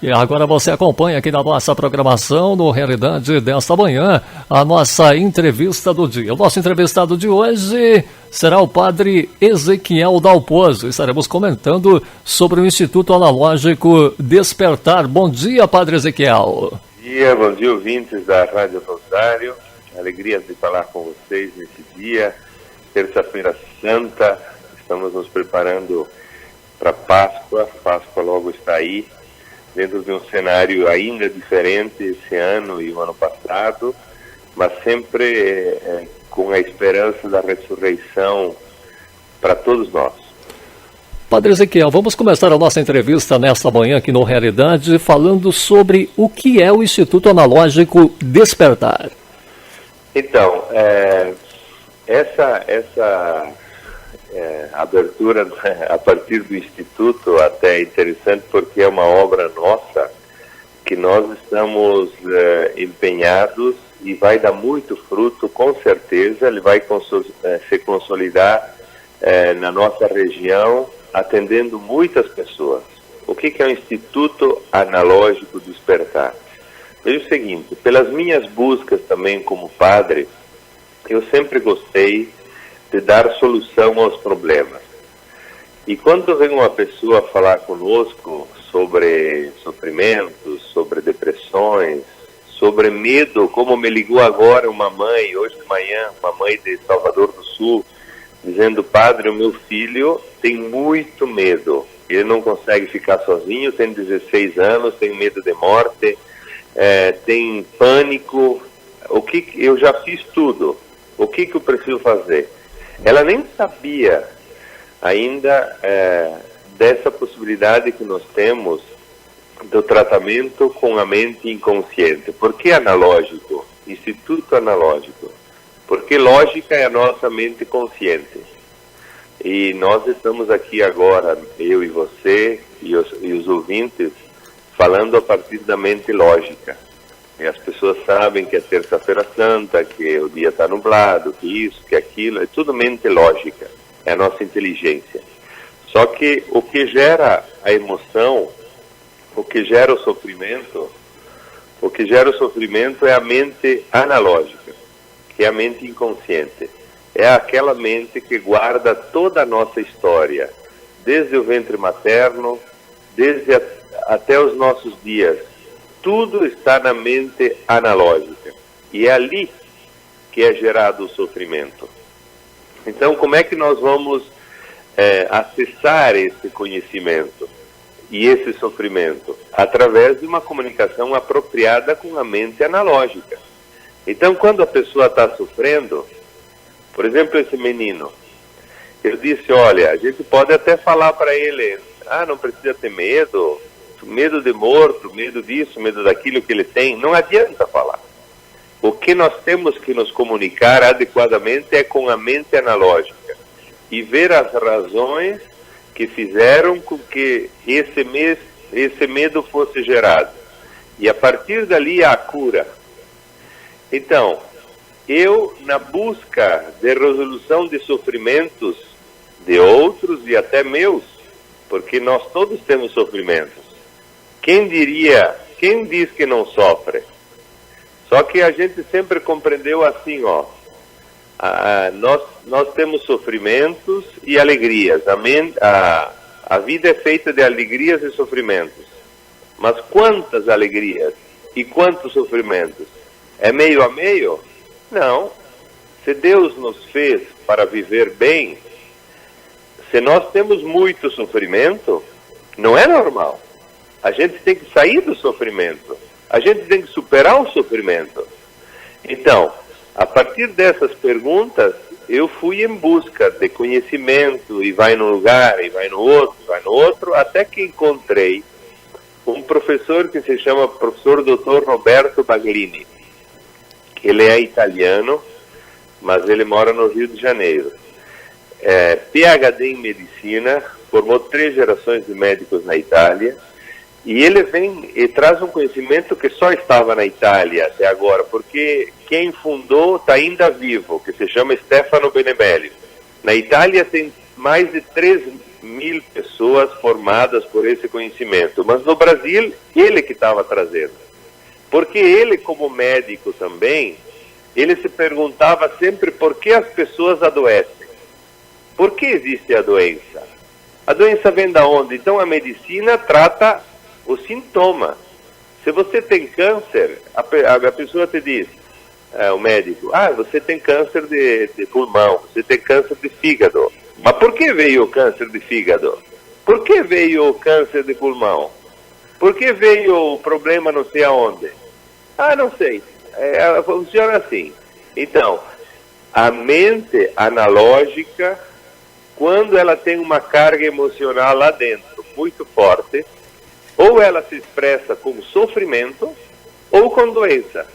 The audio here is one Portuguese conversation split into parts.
E agora você acompanha aqui na nossa programação, no Realidade desta manhã, a nossa entrevista do dia. O nosso entrevistado de hoje será o padre Ezequiel Dalpozo. Estaremos comentando sobre o Instituto Analógico Despertar. Bom dia, padre Ezequiel. Bom dia, ouvintes da Rádio Rosário. Alegria de falar com vocês nesse dia, terça-feira santa. Estamos nos preparando para Páscoa. Páscoa logo está aí, dentro de um cenário ainda diferente esse ano e o ano passado, mas sempre com a esperança da ressurreição para todos nós. Padre Ezequiel, vamos começar a nossa entrevista nesta manhã aqui no Realidade falando sobre o que é o Instituto Analógico Despertar. Então, essa abertura a partir do Instituto até é interessante porque é uma obra nossa que nós estamos empenhados e vai dar muito fruto, com certeza. Ele vai se consolidar na nossa região, atendendo muitas pessoas. O que é o Instituto Analógico Despertar? Veja o seguinte, pelas minhas buscas também como padre, eu sempre gostei de dar solução aos problemas. E quando vem uma pessoa falar conosco sobre sofrimentos, sobre depressões, sobre medo, como me ligou agora uma mãe, hoje de manhã, uma mãe de Salvador do Sul, dizendo: padre, o meu filho tem muito medo, ele não consegue ficar sozinho, tem 16 anos, tem medo de morte, tem pânico, eu já fiz tudo, o que eu preciso fazer? Ela nem sabia ainda dessa possibilidade que nós temos do tratamento com a mente inconsciente. Por que analógico? Instituto Analógico. Porque lógica é a nossa mente consciente. E nós estamos aqui agora, eu e você e os ouvintes, falando a partir da mente lógica. E as pessoas sabem que é terça-feira santa, que o dia está nublado, que isso, que aquilo, é tudo mente lógica, é a nossa inteligência. Só que o que gera a emoção, o que gera o sofrimento é a mente analógica, que é a mente inconsciente. É aquela mente que guarda toda a nossa história, desde o ventre materno, até os nossos dias. Tudo está na mente analógica. E é ali que é gerado o sofrimento. Então, como é que nós vamos acessar esse conhecimento e esse sofrimento? Através de uma comunicação apropriada com a mente analógica. Então, quando a pessoa está sofrendo, por exemplo, esse menino, eu disse: olha, a gente pode até falar para ele, não precisa ter medo de morto, medo disso, medo daquilo que ele tem. Não adianta falar. O que nós temos que nos comunicar adequadamente é com a mente analógica e ver as razões que fizeram com que esse medo fosse gerado. E a partir dali a cura. Então, eu, na busca de resolução de sofrimentos de outros e até meus, porque nós todos temos sofrimentos. Quem diz que não sofre? Só que a gente sempre compreendeu assim, nós temos sofrimentos e alegrias. A vida é feita de alegrias e sofrimentos. Mas quantas alegrias e quantos sofrimentos? É meio a meio? Não. Se Deus nos fez para viver bem, se nós temos muito sofrimento, não é normal. A gente tem que sair do sofrimento. A gente tem que superar o sofrimento. Então, a partir dessas perguntas, eu fui em busca de conhecimento, e vai num lugar, e vai no outro, até que encontrei um professor que se chama professor Dr. Roberto Baglini. Ele é italiano, mas ele mora no Rio de Janeiro. PhD em medicina, formou 3 gerações de médicos na Itália, e ele vem e traz um conhecimento que só estava na Itália até agora, porque quem fundou está ainda vivo, que se chama Stefano Benemelli. Na Itália tem mais de mil pessoas formadas por esse conhecimento. Mas no Brasil, ele que estava trazendo. Porque ele, como médico também, ele se perguntava sempre por que as pessoas adoecem. Por que existe a doença? A doença vem da onde? Então a medicina trata o sintoma. Se você tem câncer, a pessoa te diz, o médico, você tem câncer de pulmão, você tem câncer de fígado. Mas por que veio o câncer de fígado? Por que veio o câncer de pulmão? Por que veio o problema não sei aonde? Não sei. Funciona assim. Então, a mente analógica, quando ela tem uma carga emocional lá dentro muito forte, ou ela se expressa com sofrimento ou com doença.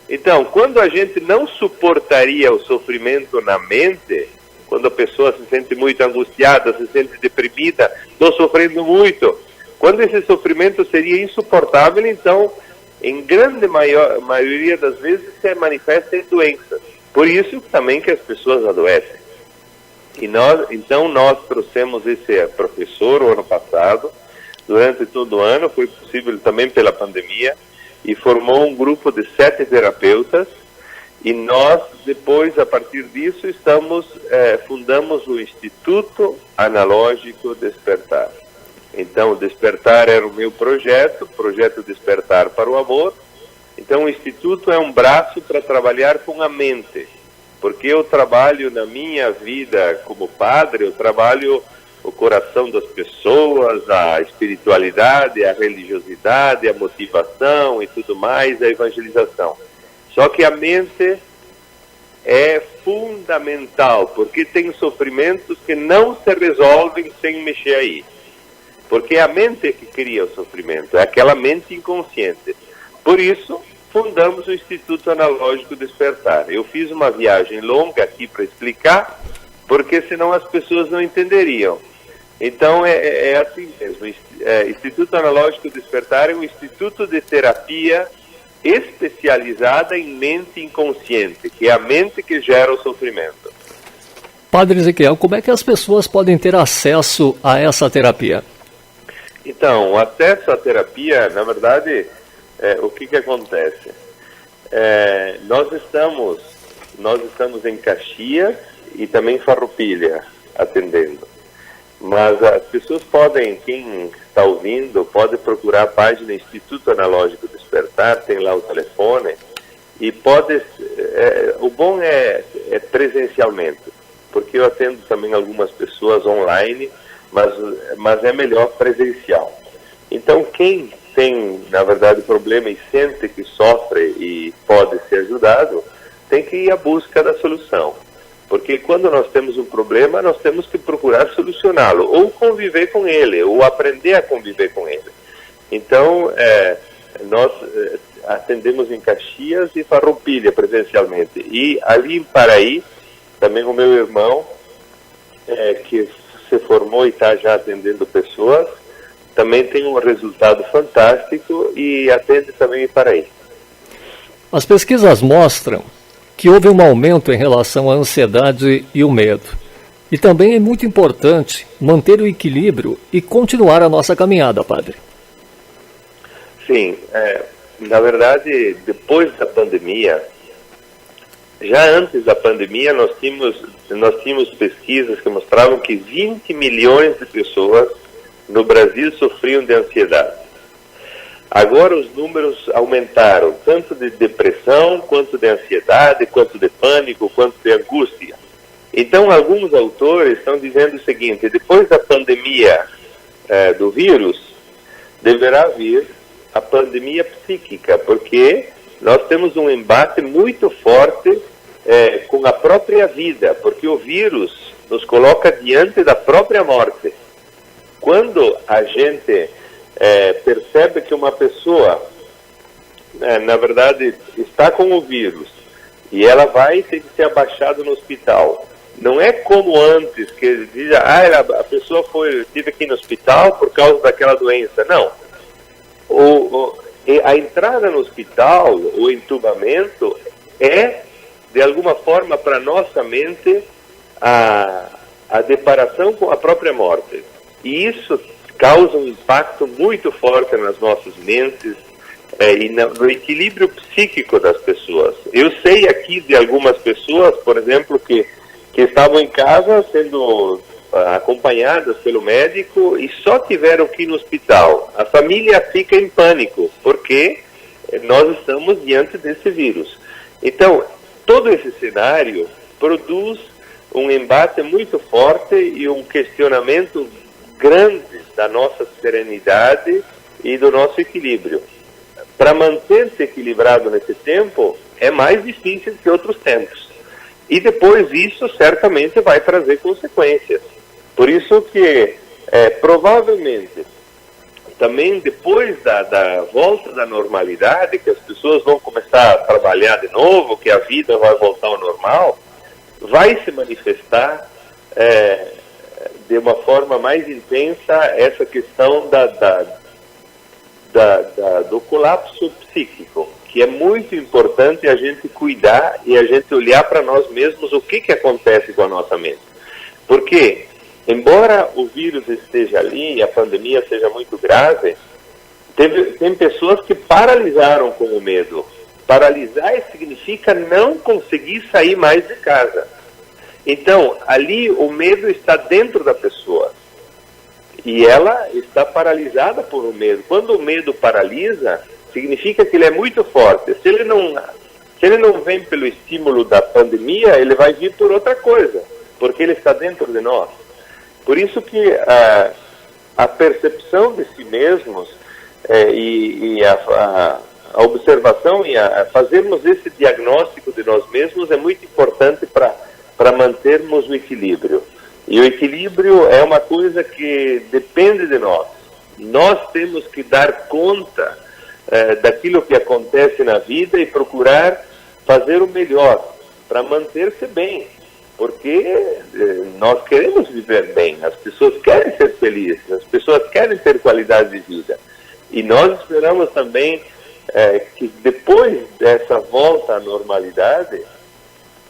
Então, quando a gente não suportaria o sofrimento na mente, quando a pessoa se sente muito angustiada, se sente deprimida, estou sofrendo muito. Quando esse sofrimento seria insuportável, então, em grande maioria das vezes, se manifesta em doenças. Por isso também que as pessoas adoecem. E nós trouxemos esse professor o ano passado, durante todo o ano, foi possível também pela pandemia, e formou um grupo de 7 terapeutas, e nós, depois, a partir disso, fundamos o Instituto Analógico Despertar. Então, Despertar era o meu projeto Despertar para o Amor. Então, o Instituto é um braço para trabalhar com a mente, porque eu trabalho na minha vida como padre, eu trabalho o coração das pessoas, a espiritualidade, a religiosidade, a motivação e tudo mais, a evangelização. Só que a mente é fundamental, porque tem sofrimentos que não se resolvem sem mexer aí. Porque é a mente que cria o sofrimento, é aquela mente inconsciente. Por isso, fundamos o Instituto Analógico Despertar. Eu fiz uma viagem longa aqui para explicar, porque senão as pessoas não entenderiam. Então, é assim mesmo. Instituto Analógico Despertar é um instituto de terapia especializada em mente inconsciente, que é a mente que gera o sofrimento. Padre Ezequiel, como é que as pessoas podem ter acesso a essa terapia? Então, o acesso à terapia, na verdade, o que acontece? Nós estamos em Caxias e também em Farroupilha atendendo. Mas as pessoas podem, quem está ouvindo, pode procurar a página Instituto Analógico Despertar, tem lá o telefone, e pode, o bom é presencialmente, porque eu atendo também algumas pessoas online, mas é melhor presencial. Então, quem tem, na verdade, problema e sente que sofre e pode ser ajudado, tem que ir à busca da solução. Porque quando nós temos um problema, nós temos que procurar solucioná-lo, ou conviver com ele, ou aprender a conviver com ele. Então, nós atendemos em Caxias e Farroupilha presencialmente. E ali em Paraí, também o meu irmão, que se formou e está já atendendo pessoas, também tem um resultado fantástico e atende também em Paraí. As pesquisas mostram que houve um aumento em relação à ansiedade e o medo. E também é muito importante manter o equilíbrio e continuar a nossa caminhada, padre. Sim, na verdade, depois da pandemia, já antes da pandemia, nós tínhamos pesquisas que mostravam que 20 milhões de pessoas no Brasil sofriam de ansiedade. Agora os números aumentaram, tanto de depressão, quanto de ansiedade, quanto de pânico, quanto de angústia. Então, alguns autores estão dizendo o seguinte: depois da pandemia do vírus, deverá vir a pandemia psíquica, porque nós temos um embate muito forte com a própria vida, porque o vírus nos coloca diante da própria morte. Quando a gente percebe que uma pessoa, na verdade, está com o vírus e ela vai ter que ser abaixada no hospital. Não é como antes, que ele diz, a pessoa esteve aqui no hospital por causa daquela doença. Não. A entrada no hospital, o entubamento, é, de alguma forma, para nossa mente, a a deparação com a própria morte. E isso causa um impacto muito forte nas nossas mentes e no equilíbrio psíquico das pessoas. Eu sei aqui de algumas pessoas, por exemplo, que estavam em casa sendo acompanhadas pelo médico e só tiveram que ir no hospital. A família fica em pânico, porque nós estamos diante desse vírus. Então, todo esse cenário produz um embate muito forte e um questionamento grande da nossa serenidade e do nosso equilíbrio. Para manter-se equilibrado nesse tempo, é mais difícil que outros tempos. E depois isso certamente vai trazer consequências. Por isso que, provavelmente, também depois da volta da normalidade, que as pessoas vão começar a trabalhar de novo, que a vida vai voltar ao normal, vai se manifestar de uma forma mais intensa essa questão do colapso psíquico, que é muito importante a gente cuidar e a gente olhar para nós mesmos o que acontece com a nossa mente. Porque, embora o vírus esteja ali e a pandemia seja muito grave, tem pessoas que paralisaram com o medo. Paralisar significa não conseguir sair mais de casa. Então, ali o medo está dentro da pessoa. E ela está paralisada por um medo. Quando o medo paralisa, significa que ele é muito forte. Se ele não vem pelo estímulo da pandemia, ele vai vir por outra coisa, porque ele está dentro de nós. Por isso que a percepção de si mesmos e a observação e a fazermos esse diagnóstico de nós mesmos é muito importante para mantermos o equilíbrio. E o equilíbrio é uma coisa que depende de nós. Nós temos que dar conta daquilo que acontece na vida e procurar fazer o melhor para manter-se bem. Porque nós queremos viver bem, as pessoas querem ser felizes, as pessoas querem ter qualidade de vida. E nós esperamos também que depois dessa volta à normalidade,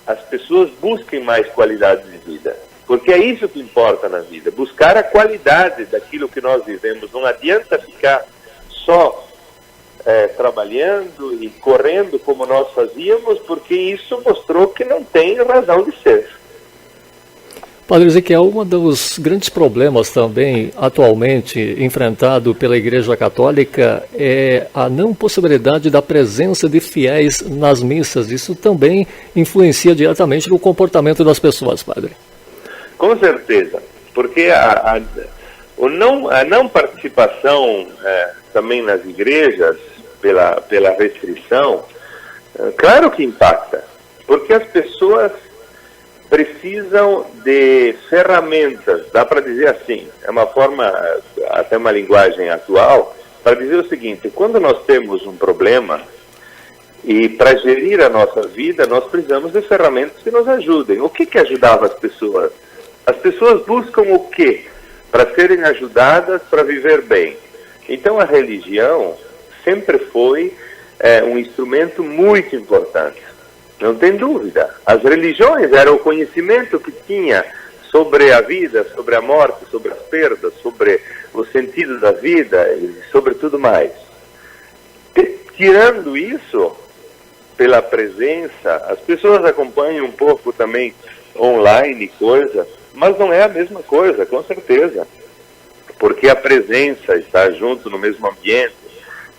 as pessoas busquem mais qualidade de vida. Porque é isso que importa na vida, buscar a qualidade daquilo que nós vivemos. Não adianta ficar só trabalhando e correndo como nós fazíamos, porque isso mostrou que não tem razão de ser. Padre Ezequiel, um dos grandes problemas também atualmente enfrentado pela Igreja Católica é a não possibilidade da presença de fiéis nas missas. Isso também influencia diretamente no comportamento das pessoas, Padre. Com certeza, porque a não participação também nas igrejas, pela restrição, claro que impacta, porque as pessoas precisam de ferramentas, dá para dizer assim, é uma forma, até uma linguagem atual, para dizer o seguinte: quando nós temos um problema, e para gerir a nossa vida, nós precisamos de ferramentas que nos ajudem. O que ajudava as pessoas? As pessoas buscam o quê? Para serem ajudadas para viver bem. Então a religião sempre foi um instrumento muito importante. Não tem dúvida. As religiões eram o conhecimento que tinha sobre a vida, sobre a morte, sobre as perdas, sobre o sentido da vida e sobre tudo mais. Tirando isso, pela presença, as pessoas acompanham um pouco também online coisa, mas não é a mesma coisa, com certeza. Porque a presença, estar junto no mesmo ambiente,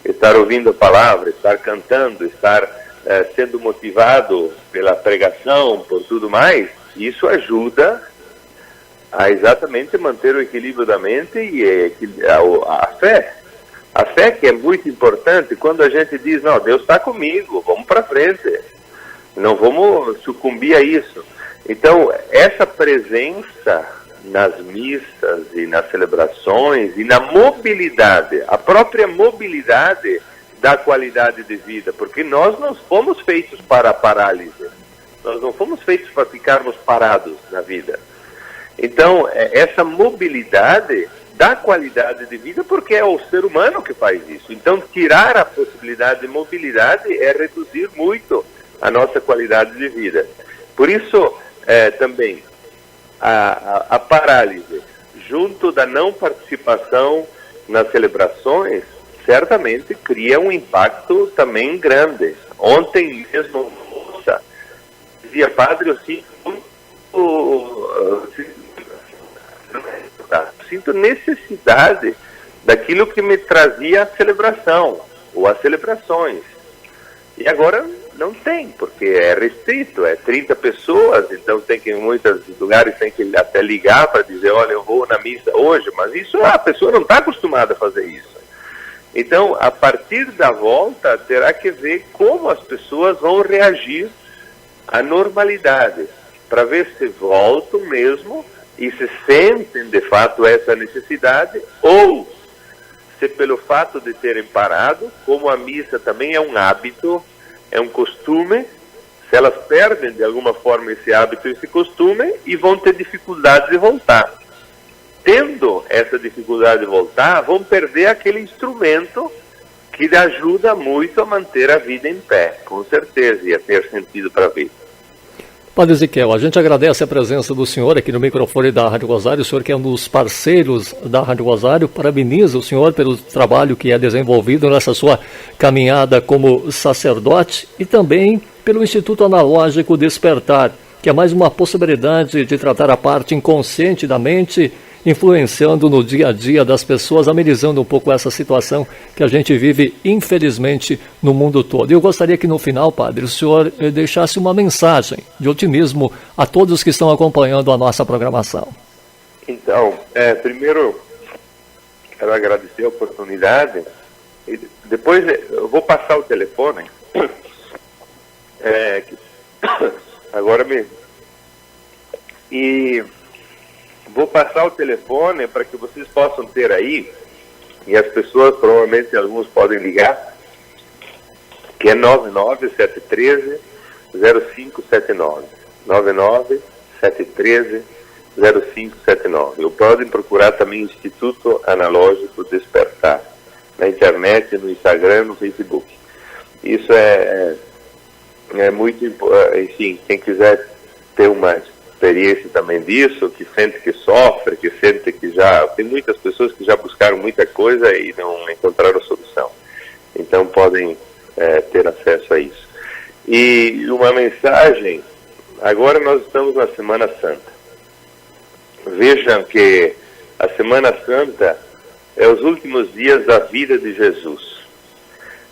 estar ouvindo a palavra, estar cantando, estar sendo motivado pela pregação, por tudo mais, isso ajuda a exatamente manter o equilíbrio da mente e a fé. A fé que é muito importante quando a gente diz, não, Deus está comigo, vamos para frente, não vamos sucumbir a isso. Então, essa presença nas missas e nas celebrações e na mobilidade, a própria mobilidade da qualidade de vida, porque nós não fomos feitos para a parálise, nós não fomos feitos para ficarmos parados na vida. Então, essa mobilidade dá qualidade de vida, porque é o ser humano que faz isso. Então, tirar a possibilidade de mobilidade é reduzir muito a nossa qualidade de vida. Por isso, também, a parálise, junto da não participação nas celebrações, certamente cria um impacto também grande. Ontem mesmo, dizia padre, eu sinto necessidade daquilo que me trazia a celebração, ou as celebrações. E agora não tem, porque é restrito, é 30 pessoas, então tem que, em muitos lugares tem que até ligar para dizer, olha, eu vou na missa hoje, mas isso a pessoa não está acostumada a fazer isso. Então, a partir da volta, terá que ver como as pessoas vão reagir à normalidade, para ver se voltam mesmo e se sentem de fato essa necessidade, ou se pelo fato de terem parado, como a missa também é um hábito, é um costume, se elas perdem de alguma forma esse hábito, esse costume, e vão ter dificuldade de voltar. Tendo essa dificuldade de voltar, vão perder aquele instrumento que lhe ajuda muito a manter a vida em pé, com certeza, e a ter sentido para a vida. Padre Ezequiel, a gente agradece a presença do senhor aqui no microfone da Rádio Rosário, o senhor que é um dos parceiros da Rádio Rosário, parabeniza o senhor pelo trabalho que é desenvolvido nessa sua caminhada como sacerdote e também pelo Instituto Analógico Despertar, que é mais uma possibilidade de tratar a parte inconsciente da mente, influenciando no dia a dia das pessoas, amenizando um pouco essa situação que a gente vive, infelizmente, no mundo todo. E eu gostaria que no final, padre, o senhor deixasse uma mensagem de otimismo a todos que estão acompanhando a nossa programação. Então, primeiro, quero agradecer a oportunidade. E depois eu vou passar o telefone. Agora mesmo. E vou passar o telefone para que vocês possam ter aí, e as pessoas, provavelmente alguns podem ligar, que é 99713-0579. 99713-0579. Ou podem procurar também o Instituto Analógico Despertar, na internet, no Instagram, no Facebook. Isso é muito importante. Enfim, quem quiser ter uma experiência também disso, que sente que sofre, que sente que já... Tem muitas pessoas que já buscaram muita coisa e não encontraram solução. Então podem ter acesso a isso. E uma mensagem, agora nós estamos na Semana Santa. Vejam que a Semana Santa é os últimos dias da vida de Jesus.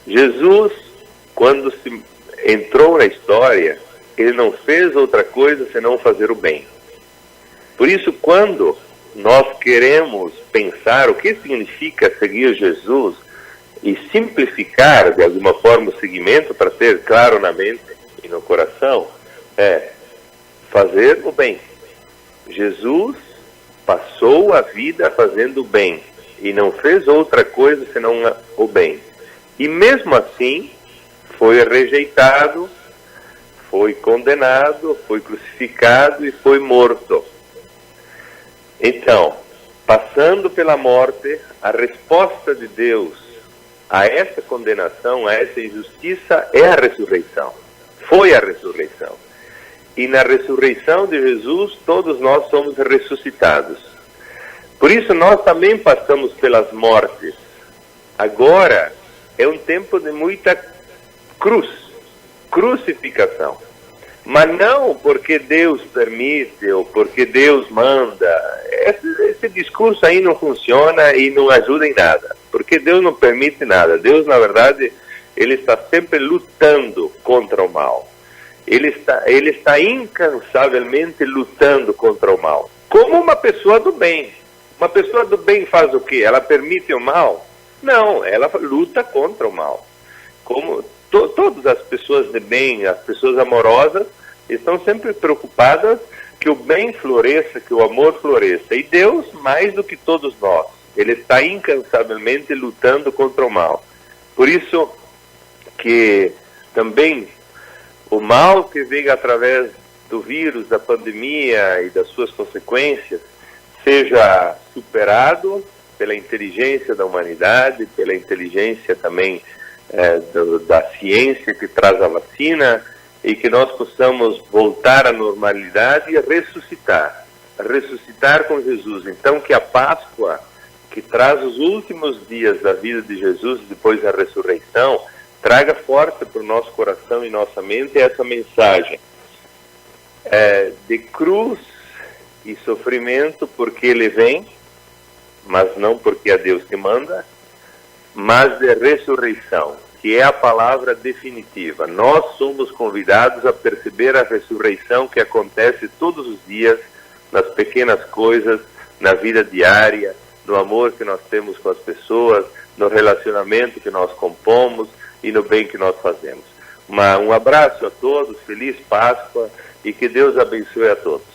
Jesus, quando se entrou na história, ele não fez outra coisa senão fazer o bem. Por isso, quando nós queremos pensar o que significa seguir Jesus e simplificar de alguma forma o seguimento para ter claro na mente e no coração, é fazer o bem. Jesus passou a vida fazendo o bem e não fez outra coisa senão o bem. E mesmo assim, foi rejeitado, foi condenado, foi crucificado e foi morto. Então, passando pela morte, a resposta de Deus a essa condenação, a essa injustiça, é a ressurreição. Foi a ressurreição. E na ressurreição de Jesus, todos nós somos ressuscitados. Por isso, nós também passamos pelas mortes. Agora, é um tempo de muita crucificação. Mas não porque Deus permite ou porque Deus manda. Esse discurso aí não funciona e não ajuda em nada. Porque Deus não permite nada. Deus, na verdade, ele está sempre lutando contra o mal. Ele está incansavelmente lutando contra o mal. Como uma pessoa do bem. Uma pessoa do bem faz o quê? Ela permite o mal? Não, ela luta contra o mal. Como todas as pessoas de bem, as pessoas amorosas, estão sempre preocupadas que o bem floresça, que o amor floresça. E Deus, mais do que todos nós, ele está incansavelmente lutando contra o mal. Por isso que também o mal que veio através do vírus, da pandemia e das suas consequências, seja superado pela inteligência da humanidade, pela inteligência também da ciência que traz a vacina, e que nós possamos voltar à normalidade e ressuscitar. ressuscitar com Jesus. Então que a Páscoa, que traz os últimos dias da vida de Jesus depois da ressurreição, traga forte para o nosso coração e nossa mente essa mensagem de cruz e sofrimento, porque Ele vem, mas não porque é Deus que manda, mas de ressurreição, que é a palavra definitiva. Nós somos convidados a perceber a ressurreição que acontece todos os dias, nas pequenas coisas, na vida diária, no amor que nós temos com as pessoas, no relacionamento que nós compomos e no bem que nós fazemos. Um abraço a todos, feliz Páscoa e que Deus abençoe a todos.